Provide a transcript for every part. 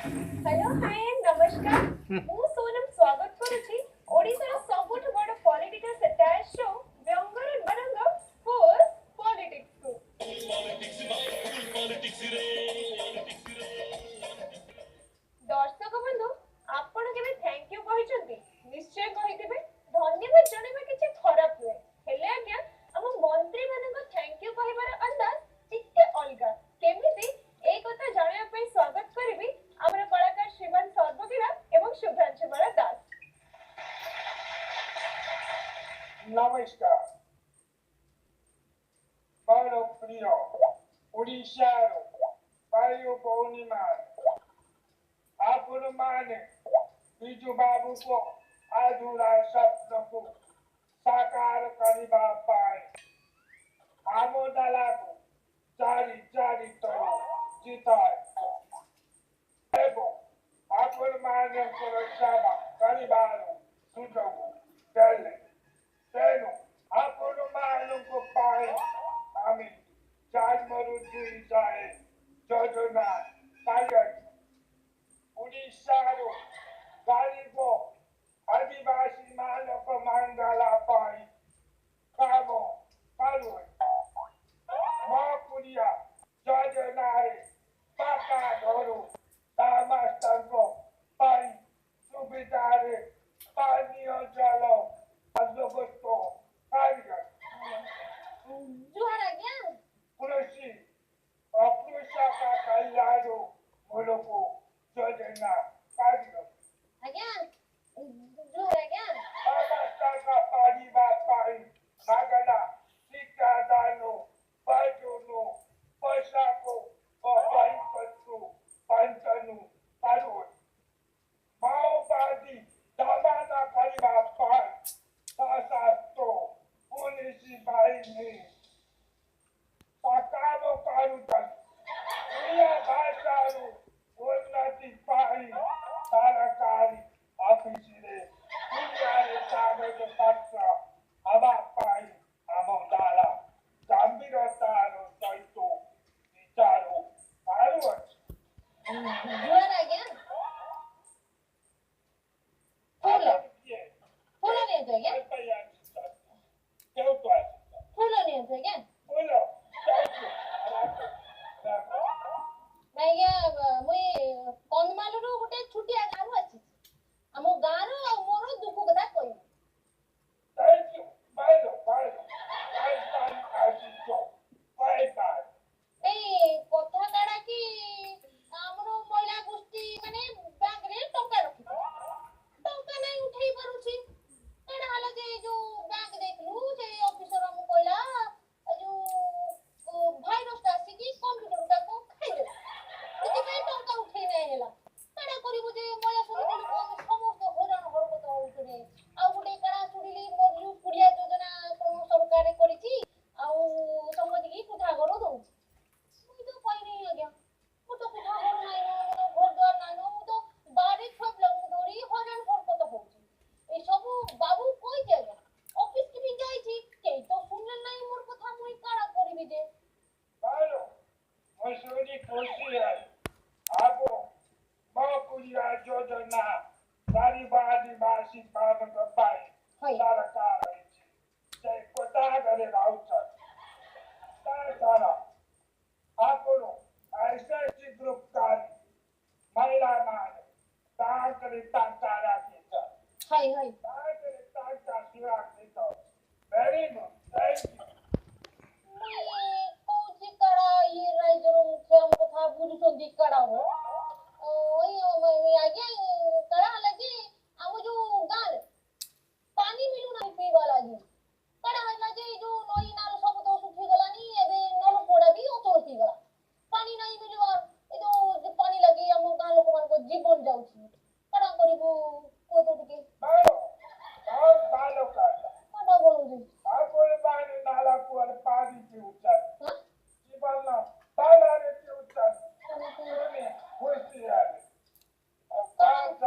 Hello hi नमस्कार ମୁଁ सोनम स्वागत करूची ओडिसार सबुठ बड़ पॉलिटिकल सटायर शो व्यंगर नरंग फोर पॉलिटिक्स को दर्शक बंधु आपण केबे थैंक यू कहिसंती निश्चय कहितबे धन्यवाद जणेबा किछि खराब हुए हेले आज्ञा हम मंत्री मानक थैंक यू कहिबार अंदाज टिके अलगा केमिति ए कथा जानिया पई स्वागत करबी हमर कलाकार श्रीमान सर्वगिरा एवं शुभ्रांशु बड़ा दास। नमस्कार बड़ प्रिय ओडिशार भाई भौणी मान आपण माने बिजू बाबू को अधूरा स्वप्न को साकार करबा पाए आम दला को चारि चारि तर जिताए एवं आपण माने सेवा करबार सुजोग देले तेणु आपण ମାନଙ୍କୁ ପାଇଁ ଆମେ ଜନ୍ମରୁ ଦୁଇ ଯାଏ ଯୋଜନା କାର୍ଯ୍ୟ ଓଡ଼ିଶାର ଗରିବ ଆଦିବାସୀ ମାନଙ୍କ ମଙ୍ଗଳ ପାଇଁ କାମ କରୁଅଛୁ ମୋ କୁଡ଼ିଆ ଯୋଜନାରେ ପାକା ଘରୁ ସମସ୍ତଙ୍କ ପାଇଁ ସୁବିଧାରେ ପାନୀୟ ଜଳ ବନ୍ଦୋବସ୍ତ କାର୍ଯ୍ୟ जुहार आज्ञा कृषि ଅକୃଷକ କଲ୍ୟାଣ ମୂଳକ ଯୋଜନା କାର୍ଯ୍ୟ आज्ञा जुहार आज्ञା ସମସ୍ତଙ୍କ ପରିବା ପାଇଁ ମାଗଣା ଶିକ୍ଷାଦାନ ଭୋଜନ ପୋଷାକ ଓ ବହିପତ୍ର ବଣ୍ଟନ କରୁଅଛୁ ମାଓବାଦୀ ଦମନ କରିବା ପାଇଁ ସଶସ୍ତ୍ର ପୁଲିସ ବାହିନୀ ସକାମ କରୁଛନ୍ତି ଓଡ଼ିଆ ଭାଷାରୁ ଉନ୍ନତି ପାଇଁ ସରକାରୀ ଅଫିସରେ ଓଡ଼ିଆରେ କାଗଜ ପତ୍ର ହେବା ପାଇଁ ଆମ ଦ୍ୱାରା ଗମ୍ଭୀରତାର ସହିତ ବିଚାର କରୁଅଛୁ जुहार आज्ञा फूल କିଏ फूल नियंतो आज्ञा କେଉଁଠୁ ଆସିଛ फूल नियंतो आज्ञा ଫୁଲ ଯାଇଛୁ ରାଖ ନାଇଁ ଆଜ୍ଞା ମୁଇ କନ୍ଧମାଳରୁ ଗୋଟେ ଛୁଟିଆ ଗାଁରୁ ଆସିଛି ଆମ ଗାଁର ମୋର ଦୁଃଖ କଥା କହିବି Thank you. Bailo, bailo. Bailo, ଆସିଛ ପାଇପାର ଏଇ କଥା କାଣା କି ଆମର ମହିଳା ଗୋଷ୍ଠୀ ମାନେ ବ୍ୟାଙ୍କରେ ଟଙ୍କା ରଖିଥିଲେ ଟଙ୍କା ନାଇଁ ଉଠେଇ ପାରୁଛି କାଣା ହେଲା ଯେ ଯୋଉ ବ୍ୟାଙ୍କ ଦେଇଥିଲୁ ସେ ଅଫିସର ଆମକୁ କହିଲା ଯୋଉ ଭାଇରସଟା ଆସିକି କମ୍ପ୍ୟୁଟରଟାକୁ ଖାଇଦେଲା ସେଥିପାଇଁ ଟଙ୍କା ଉଠେଇ ନାଇଁ ହେଲା କାଣା କରିବୁ ଯେ ମହିଳା ସମିତି ଲୋକ ଆମେ ସମସ୍ତେ ହଇରାଣ ହରକତ ହଉଛୁ ରେ ଆଉ ଗୋଟେ କାଣା ଶୁଣିଲି ମୋର ଯୋଉ କୁଡ଼ିଆ ଯୋଜନା କଣ ସରକାର କରିଛି ଆଉ ସମସ୍ତିକି କୋଠା ଘର ଦଉଛି ମୁଇଁ ତ କହିନି ଆଜ୍ଞା ମୁଁ ତ କୋଠା ଘର ନାଇଁନ ମୁଁ ତ ଘର ଦ୍ୱାର ନାଇଁନ ମୁଁ ତ ବାହାରେ ଛୁଆ ପିଲାଙ୍କୁ ଧରି ହଇରାଣ ହରକତ ହଉଛି ଏସବୁ ବାବୁ କହିଛି ଆଜ୍ଞା ଅଫିସକି ବି ଯାଇଛି କେହି ତ ଶୁଣିଲେ ନାହିଁ ମୋର କଥା ମୁଇଁ କାଣା କରିବି ଯେ ବାilo ମୁଁ ଶୁଣି ଖୁସି ହେଲି ଆଗ ମୋ କୁଡ଼ିଆ ଯୋଜନା ଗରିବ ଆଦିବାସୀ ମାନଙ୍କ ପାଇଁ ହଇ ସରକାର ହେଇଛି ସେ କୋଠା ଘରେ ରହୁଛନ୍ତି ତା ଦ୍ୱାରା ଆପଣ ଏସ୍ଏଚଜି ଗ୍ରୁପ କରି ମହିଳାମାନେ ତାଙ୍କରେ ଟଙ୍କା ରଖିଛନ୍ତି ହଇ ହଇ ତାଙ୍କରେ ଟଙ୍କା ସୁରକ୍ଷିତ ଭେରି ଗୁଡ୍ ଥ୍ୟାଙ୍କ ୟୁ ମୁଇଁ କହୁଛି କାଣା ଇଏ ରାଇଜର ମୁଖ୍ୟ ଆମ କଥା ବୁଝୁଛନ୍ତି କାଣା ହୋ ଆଜ୍ଞା କାଣା ହେଲା ଯେ ଆମ ଯୋଉ ଗାଁରେ ପାନି ମିଳୁନାହିଁ ପିଇବା ଲାଗି କାଣା ହେଲା ଯେ ଏଇ ଯୋଉ ନଈ ନାଳ ସବୁ ତ ଶୁଖିଗଲାନି ଏବେ ନଳକୂଅଟା ବି ଅଚଳ ହେଇଗଲା ପାଣି ନାହିଁ ମିଳିବା ଏ ଯୋଉ ପାଣି ଲାଗି ଆମ ଗାଁ ଲୋକମାନଙ୍କ ଜୀବନ ଯାଉଛି କାଣା କରିବୁ କୁହ ତ ଟିକେ ବାilo ବହୁତ ଭଲ କଥା କାଣା ବୋଲୁଛି ଆପଣମାନେ ନାଳ କୂଅରେ ପାଣି ପିଉଛନ୍ତି ହଁ ଜୀବନ ଭଲରେ ପିଉଛନ୍ତି ସେମିତି ଶୁଣି ଖୁସି ହେଲି କାଣା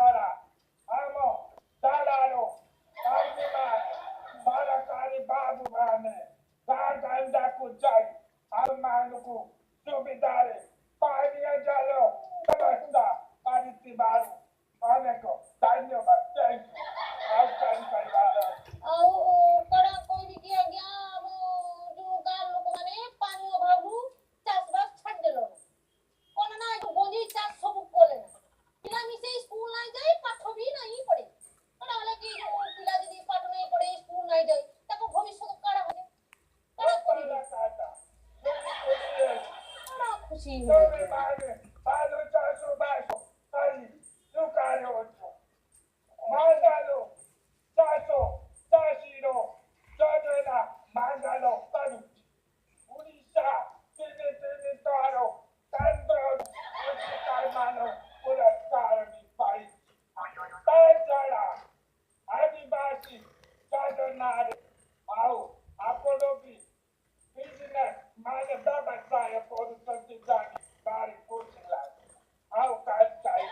मान पुरस्कार भी पाई ताजड़ा आदिवासी साधनारे आओ आपको भी बिजनेस माने व्यवसाय परिस्थिति जानी बारी पूछला आओ काज चाहिए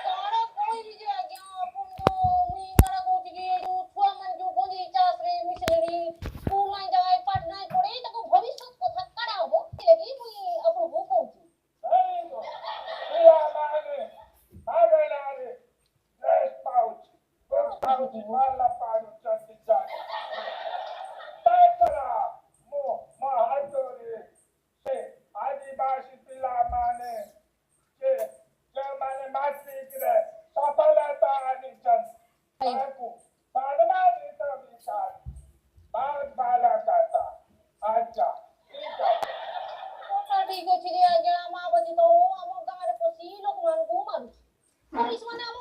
सारा कोई भी जे आज्ञा अपन जो मुई करा कहूची कि जो छुआ मन जो गोंजी चास रे मिशनरी स्कूल নাই যায় পাঠ নাই পড়ে তাকে ভবিষ্যৎ কথা কাড়া হবো লাগি মুই আপন বউ कहूची सही तो पिया माने आगलारे ड्रेस पाउच माला पाडू चंदी जानी ताजड़ा मो महाजोरी से आदिवासी पिला माने के माने माटी करे सफलता आनी चंद ताकू साधना नीता विचार बात बाला काता अच्छा ठीक है কথা ঠিক ଅଛି রে ଆଜ୍ଞା ମା ବଜି ତ ଆମ ଗାଁରେ ପଶି ଲୋକମାନଙ୍କୁ ମାରୁଛି ପୋଲିସ ମାନେ ଆମ